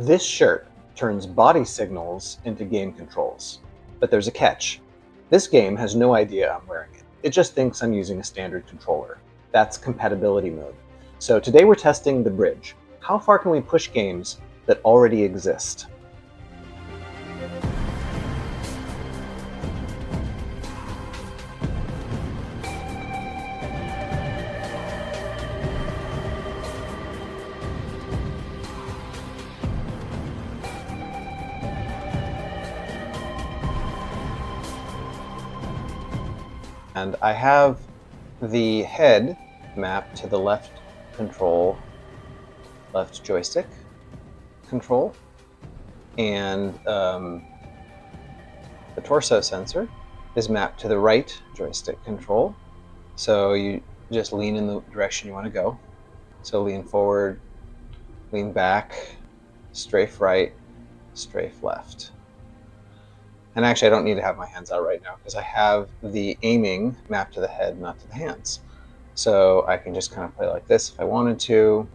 This shirt turns body signals into game controls. But there's a catch. This game has no idea I'm wearing it. It just thinks I'm using a standard controller. That's compatibility mode. So today we're testing the bridge. How far can we push games that already exist? And I have the head mapped to the left joystick control, and the torso sensor is mapped to the right joystick control. So you just lean in the direction you want to go. So lean forward, lean back, strafe right, strafe left. And actually, I don't need to have my hands out right now because I have the aiming mapped to the head, not to the hands. So I can just kind of play like this if I wanted to.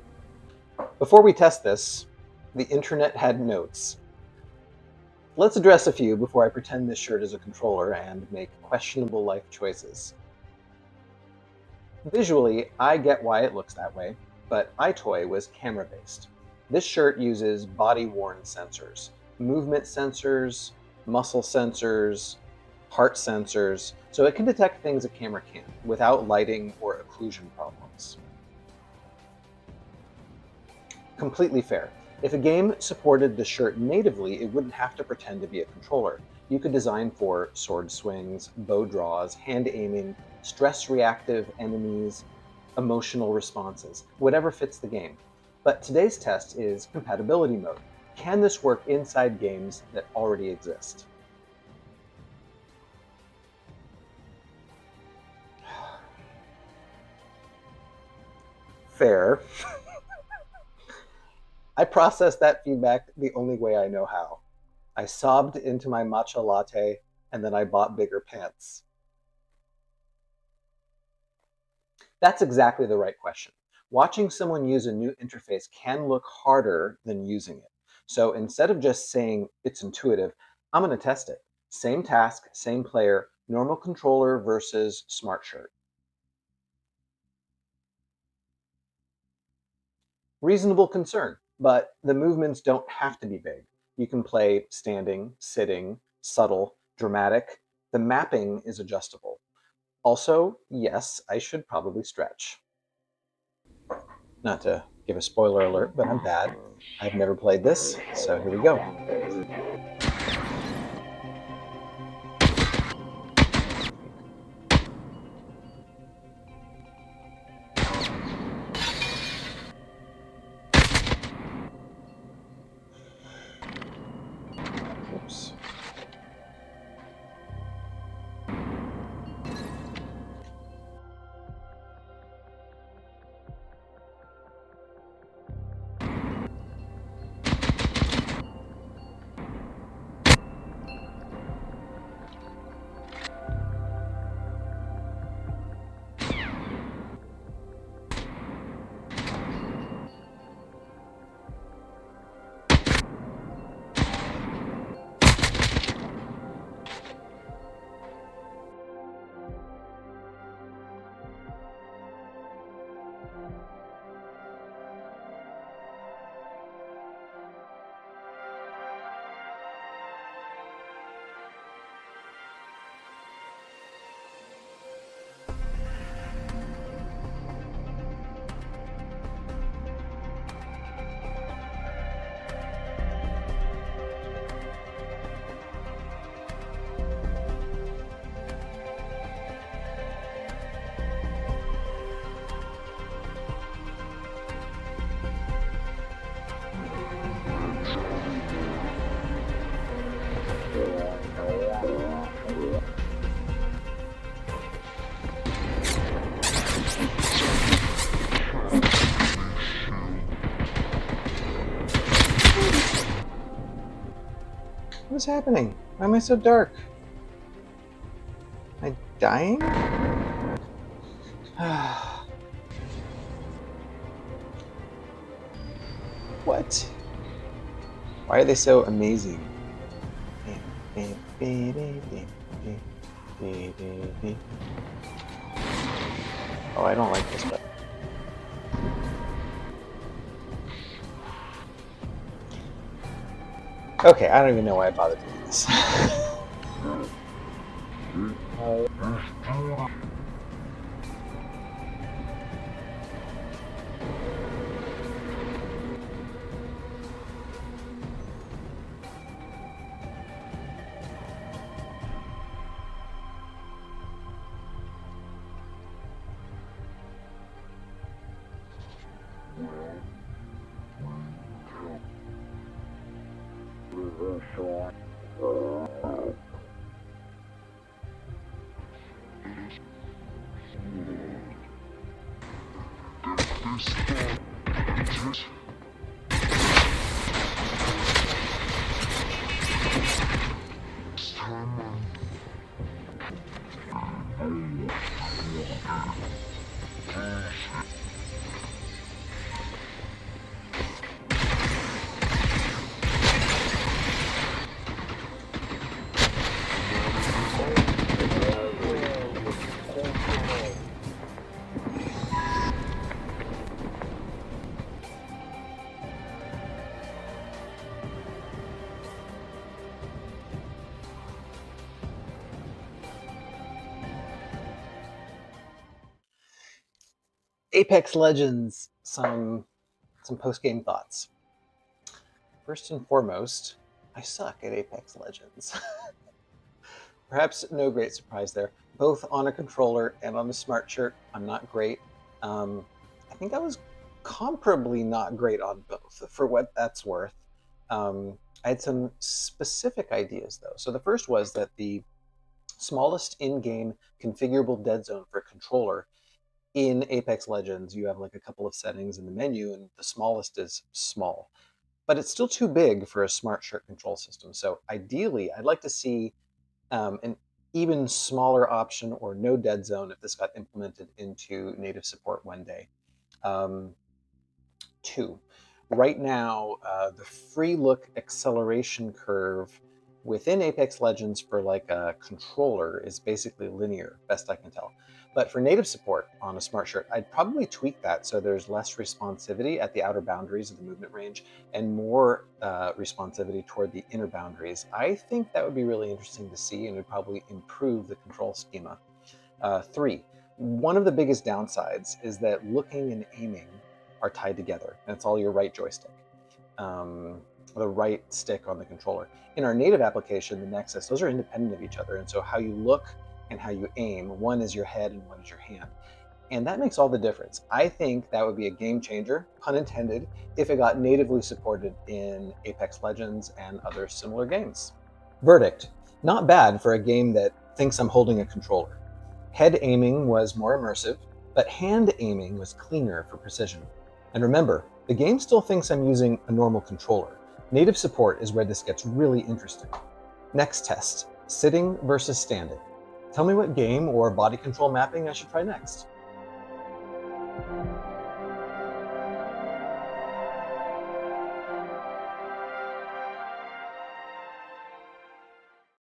Before we test this, the internet had notes. Let's address a few before I pretend this shirt is a controller and make questionable life choices. Visually, I get why it looks that way, but iToy was camera-based. This shirt uses body-worn sensors, movement sensors, muscle sensors, heart sensors, so it can detect things a camera can't without lighting or occlusion problems. Completely fair. If a game supported the shirt natively, it wouldn't have to pretend to be a controller. You could design for sword swings, bow draws, hand aiming, stress-reactive enemies, emotional responses, whatever fits the game. But today's test is compatibility mode. Can this work inside games that already exist? Fair. I processed that feedback the only way I know how. I sobbed into my matcha latte, and then I bought bigger pants. That's exactly the right question. Watching someone use a new interface can look harder than using it. So instead of just saying it's intuitive, I'm going to test it. Same task, same player, normal controller versus smart shirt. Reasonable concern, but the movements don't have to be big. You can play standing, sitting, subtle, dramatic. The mapping is adjustable. Also, yes, I should probably stretch. Not to give a spoiler alert, but I'm bad. I've never played this, so here we go. Oops. What's happening? Why am I so dark? Am I dying? What? Why are they so amazing? Oh, I don't like this button. Okay, I don't even know why I bothered doing this. Apex Legends, some post-game thoughts. First and foremost, I suck at Apex Legends. Perhaps no great surprise there. Both on a controller and on the smart shirt, I'm not great. I think I was comparably not great on both, for what that's worth. I had some specific ideas though. So the first was that the smallest in-game configurable dead zone for a controller in Apex Legends, you have like a couple of settings in the menu, and the smallest is small. But it's still too big for a smart shirt control system. So ideally, I'd like to see an even smaller option or no dead zone if this got implemented into native support one day. Two, right now, the free look acceleration curve within Apex Legends for like a controller is basically linear, best I can tell. But for native support on a smart shirt, I'd probably tweak that so there's less responsivity at the outer boundaries of the movement range and more responsivity toward the inner boundaries. I think that would be really interesting to see and would probably improve the control schema. Three, one of the biggest downsides is that looking and aiming are tied together, and it's all your right joystick, the right stick on the controller. In our native application, the Nexus, those are independent of each other, and so how you look and how you aim, one is your head and one is your hand. And that makes all the difference. I think that would be a game changer, pun intended, if it got natively supported in Apex Legends and other similar games. Verdict: not bad for a game that thinks I'm holding a controller. Head aiming was more immersive, but hand aiming was cleaner for precision. And remember, the game still thinks I'm using a normal controller. Native support is where this gets really interesting. Next test: sitting versus standing. Tell me what game or body control mapping I should try next.